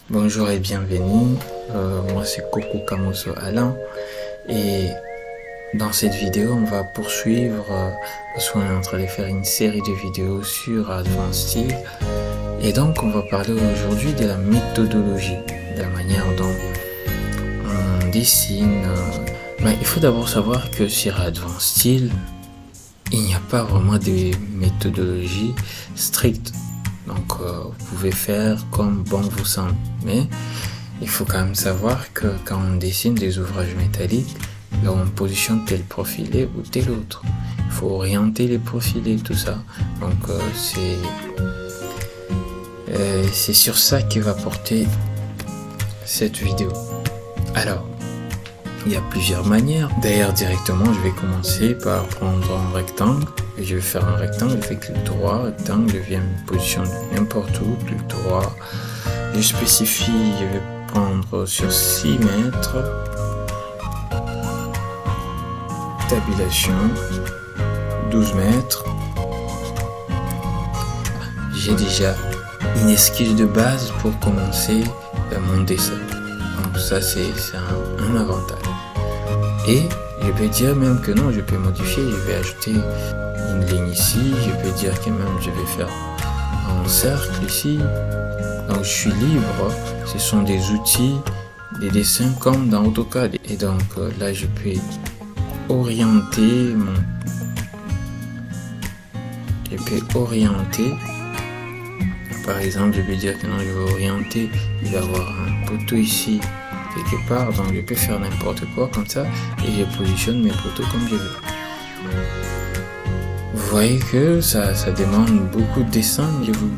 Bonjour et bienvenue, moi c'est Coco Kamoso Alain et dans cette vidéo on va poursuivre parce qu'on est en train de faire une série de vidéos sur Advanced Steel et donc on va parler aujourd'hui de la méthodologie, de la manière dont on dessine. Mais il faut d'abord savoir que sur Advanced Steel il n'y a pas vraiment de méthodologie stricte. Donc vous pouvez faire comme bon vous semble. Mais il faut quand même savoir que quand on dessine des ouvrages métalliques, là on positionne tel profilé ou tel autre. Il faut orienter les profilés, tout ça. Donc c'est sur ça que va porter cette vidéo. Alors, il y a plusieurs manières. D'ailleurs, directement, je vais commencer par prendre un rectangle. Et je vais faire un rectangle, je fais clic droit, rectangle, je viens me positionner n'importe où, clic droit. Je spécifie, je vais prendre sur 6 mètres. Tabulation, 12 mètres. J'ai déjà une esquisse de base pour commencer mon dessin. Donc ça, c'est un avantage. Et je peux dire même que non, je peux modifier, je vais ajouter une ligne ici, je peux dire que même je vais faire un cercle ici. Donc je suis libre, ce sont des outils, des dessins comme dans AutoCAD. Et donc là je peux orienter par exemple je peux dire que non, je vais orienter, il va y avoir un poteau ici quelque part, donc je peux faire n'importe quoi comme ça et je positionne mes poteaux comme je veux. Vous voyez que ça demande beaucoup de dessin. Je vous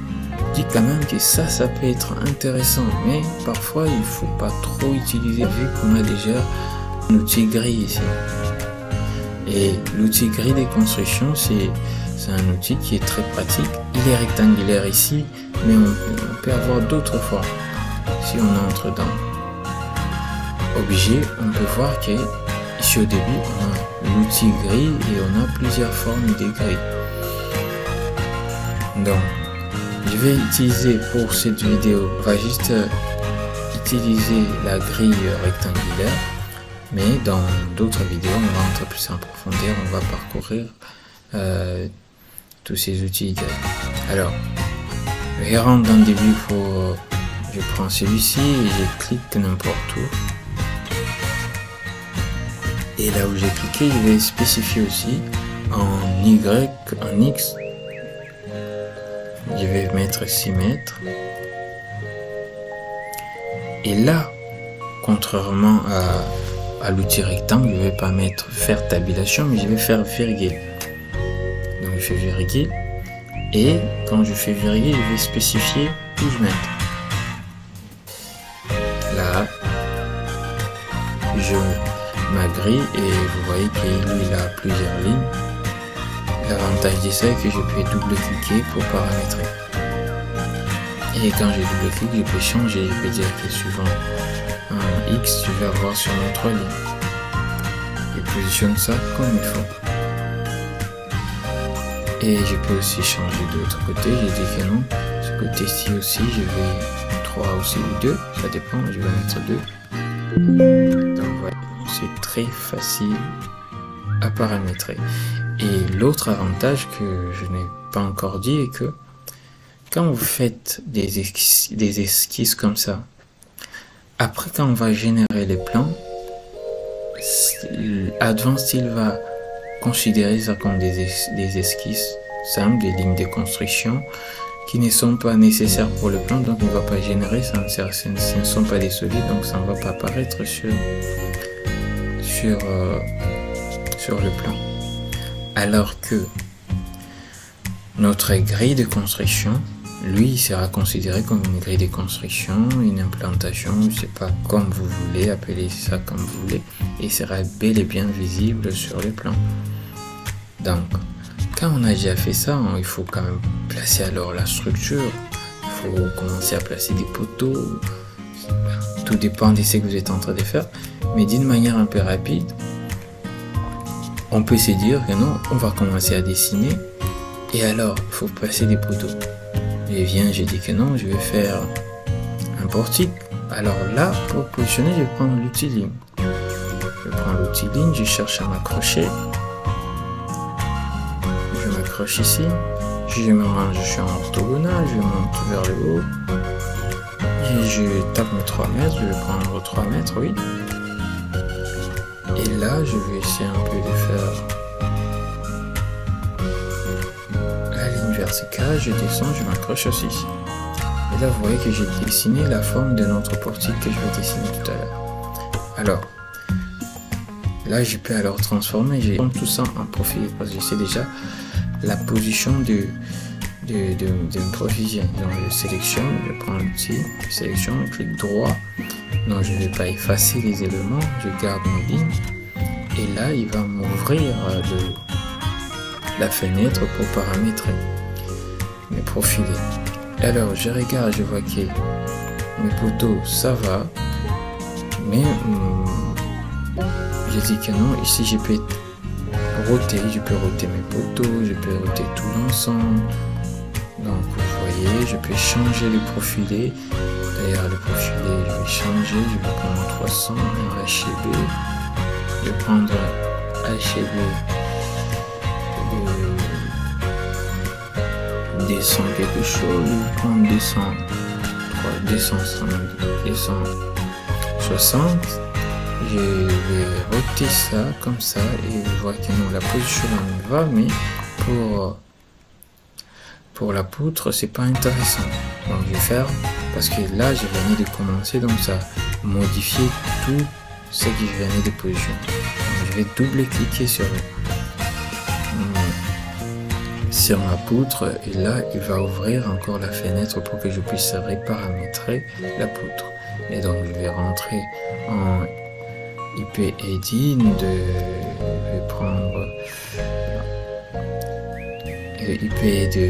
dis quand même que ça peut être intéressant, mais parfois il faut pas trop utiliser vu qu'on a déjà un outil gris ici. Et l'outil gris des constructions, c'est un outil qui est très pratique. Il est rectangulaire ici, mais on peut avoir d'autres formes. Si on entre dans objet, on peut voir que ici au début on a l'outil gris et on a plusieurs formes de gris. Donc je vais utiliser pour cette vidéo, on va juste utiliser la grille rectangulaire, mais dans d'autres vidéos on va entrer plus en profondeur, on va parcourir tous ces outils gris. Alors je rentre dans le début je prends celui-ci et je clique n'importe où. Et là où j'ai cliqué, je vais spécifier aussi en Y, en X. Je vais mettre 6 mètres. Et là, contrairement à l'outil rectangle, je ne vais pas faire tabulation, mais je vais faire virgule. Donc je fais virgule. Et quand je fais virgule, je vais spécifier 12 mètres. Là, ma grille et vous voyez qu'il a plusieurs lignes. L'avantage de ça est que je peux double-cliquer pour paramétrer. Et quand je double-clique, je peux changer. Je peux dire que suivant un X, je vais avoir sur notre ligne. Je positionne ça comme il faut. Et je peux aussi changer de l'autre côté. J'ai dit que non. Ce côté-ci aussi, je vais 3 aussi ou 2. Ça dépend, je vais mettre 2. Donc voilà. C'est très facile à paramétrer. Et l'autre avantage que je n'ai pas encore dit est que quand vous faites des esquisses comme ça, après quand on va générer les plans, Advanced Steel va considérer ça comme des esquisses simples, des lignes de construction qui ne sont pas nécessaires pour le plan, donc on ne va pas générer, ce ne sont pas des solides, donc ça ne va pas apparaître sur le plan. Alors que notre grille de construction, lui, sera considéré comme une grille de construction, une implantation, je ne sais pas, comme vous voulez, appelez ça comme vous voulez, et sera bel et bien visible sur le plan. Donc, quand on a déjà fait ça, il faut quand même placer alors la structure, il faut commencer à placer des poteaux, tout dépend de ce que vous êtes en train de faire, mais d'une manière un peu rapide, on peut se dire que non, on va commencer à dessiner et alors il faut placer des poteaux. Je dis que non, je vais faire un portique. Alors là, pour positionner, je vais prendre l'outil ligne. Je prends l'outil ligne, je cherche à m'accrocher. Je m'accroche ici. Je me range, je suis en orthogonale, je monte vers le haut. Et je tape mes 3 mètres, je vais prendre 3 mètres, oui. Et là, je vais essayer un peu de faire la ligne verticale, je descends, je m'accroche aussi ici. Et là, vous voyez que j'ai dessiné la forme de notre portique que je vais dessiner tout à l'heure. Alors, là, je peux alors transformer, je prends tout ça en profil parce que je sais déjà la position de me profiler. Donc, je sélectionne, je prends l'outil, je sélectionne, clic droit. Non, je ne vais pas effacer les éléments, je garde mes lignes. Et là, il va m'ouvrir la fenêtre pour paramétrer mes profilés. Alors, je regarde, je vois que mes poteaux, ça va. Mais je dis que non, ici, je peux roter mes poteaux, je peux roter tout l'ensemble. Donc, vous voyez, je peux changer le profilé. D'ailleurs, le profilé, je vais changer, je vais prendre 300, un HB. Je vais prendre HB de 200 quelque chose, je vais prendre 260. Je vais roter ça comme ça et je vois que non, la position me va, mais pour la poutre, c'est pas intéressant. Donc je vais faire, parce que là, je venais de commencer, donc ça modifier tout ce que je venais de positionner. Donc, je vais double-cliquer sur ma poutre et là, il va ouvrir encore la fenêtre pour que je puisse reparamétrer la poutre. Et donc, je vais rentrer en IP Edit, je vais prendre IP de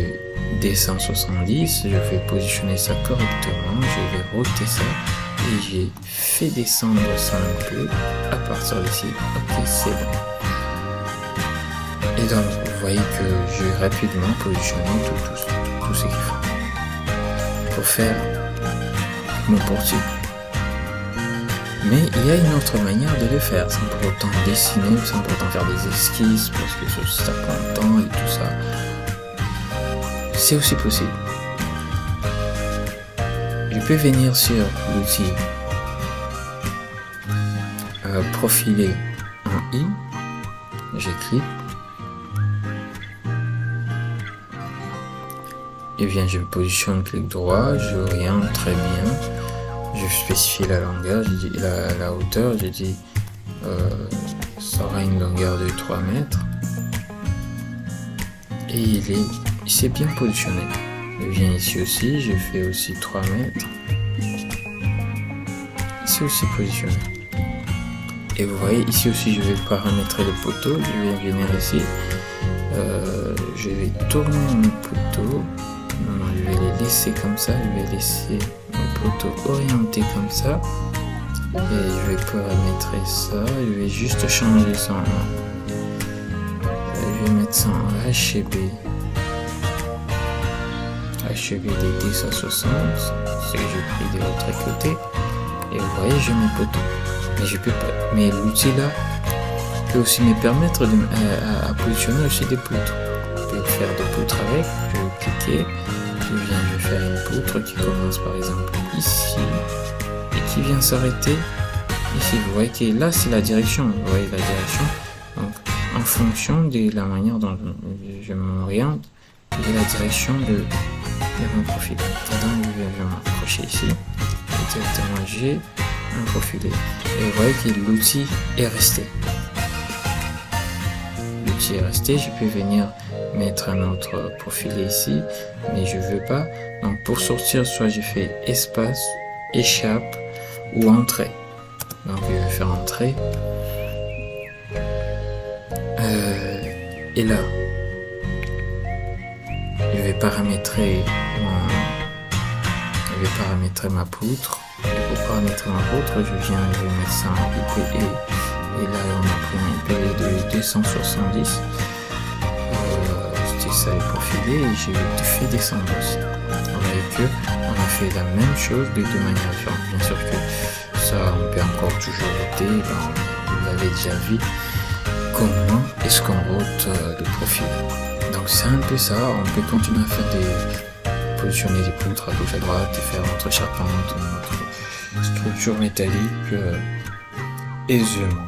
270, je vais positionner ça correctement, je vais roter ça et j'ai fait descendre ça un peu à partir d'ici. Ok, c'est bon. Et donc vous voyez que j'ai rapidement positionné tout ce qu'il faut pour faire mon portique. Mais il y a une autre manière de le faire, sans pour autant dessiner, sans pour autant faire des esquisses, parce que ça prend le temps et tout ça. C'est aussi possible. Je peux venir sur l'outil profiler en I, je clique et bien je me positionne, clic droit, j'oriente très bien, je spécifie la longueur, je dis la hauteur, je dis ça aura une longueur de 3 mètres et il s'est bien positionné. Je viens ici aussi, je fais aussi 3 mètres. Ici aussi positionné. Et vous voyez, ici aussi, je vais paramétrer le poteau. Je vais venir ici. Je vais tourner mes poteaux. Non, je vais les laisser comme ça. Je vais laisser mes poteaux orientés comme ça. Et je vais paramétrer ça. Je vais juste changer ça en... Je vais mettre ça en HB. HB des 260, c'est que j'ai pris de l'autre côté et vous voyez j'ai mes poteaux, mais je peux pas, mais l'outil là peut aussi me permettre à positionner aussi des poutres. Je peux faire des poutres avec, je vais cliquer, je vais faire une poutre qui commence par exemple ici et qui vient s'arrêter ici. Vous voyez que là c'est la direction, vous voyez la direction, donc en fonction de la manière dont je m'oriente, j'ai la direction de mon profil. Donc je vais m'accrocher ici et directement j'ai un profilé. Et vous voyez que l'outil est resté. L'outil est resté. Je peux venir mettre un autre profilé ici, mais je veux pas. Donc pour sortir, soit je fais espace, échappe ou entrée. Donc je vais faire entrée. Et là, je vais paramétrer ma poutre. Et pour paramétrer ma poutre, je vais mettre ça en IPE. Et là, on a pris un IPE de 270. C'était ça le profilé et j'ai fait descendre aussi. Avec que on a fait la même chose de deux manières différentes. Bien sûr que ça, on peut encore toujours roter, vous l'avez déjà vu, comment est-ce qu'on rote le profil. Donc c'est un peu ça, on peut continuer à faire positionner des poutres à gauche à droite et faire notre charpente, notre structure métallique aisément.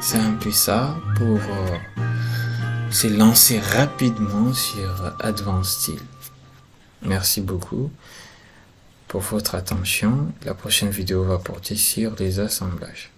C'est un peu ça pour se lancer rapidement sur Advanced Steel. Merci beaucoup pour votre attention. La prochaine vidéo va porter sur les assemblages.